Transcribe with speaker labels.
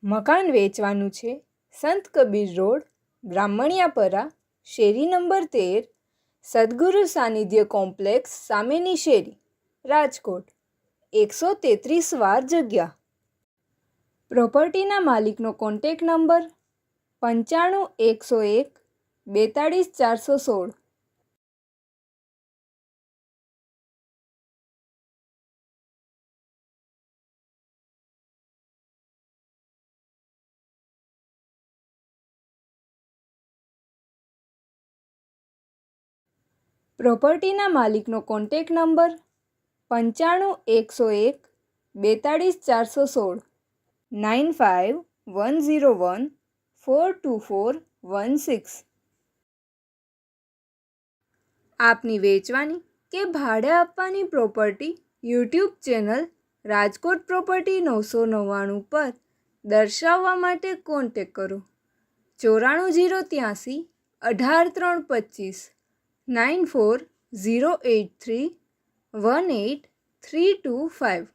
Speaker 1: મકાન વેચવાનું છે. સંત કબીર રોડ, બ્રાહ્મણિયાપરા, શેરી નંબર 13, સદગુરુ સાનિધ્ય કોમ્પ્લેક્સ સામેની શેરી, રાજકોટ. 133 વાર જગ્યા. પ્રોપર્ટીના માલિકનો કોન્ટેક નંબર 95 101 42 416. પ્રોપર્ટીના માલિકનો કોન્ટેક નંબર 95 101 42 416. 95 101 42416. આપની વેચવાની કે ભાડે આપવાની property YouTube channel Rajkot property 999 પર દર્શાવવા માટે કોન્ટેક કરો. 94 083 18 325 94 083 18325.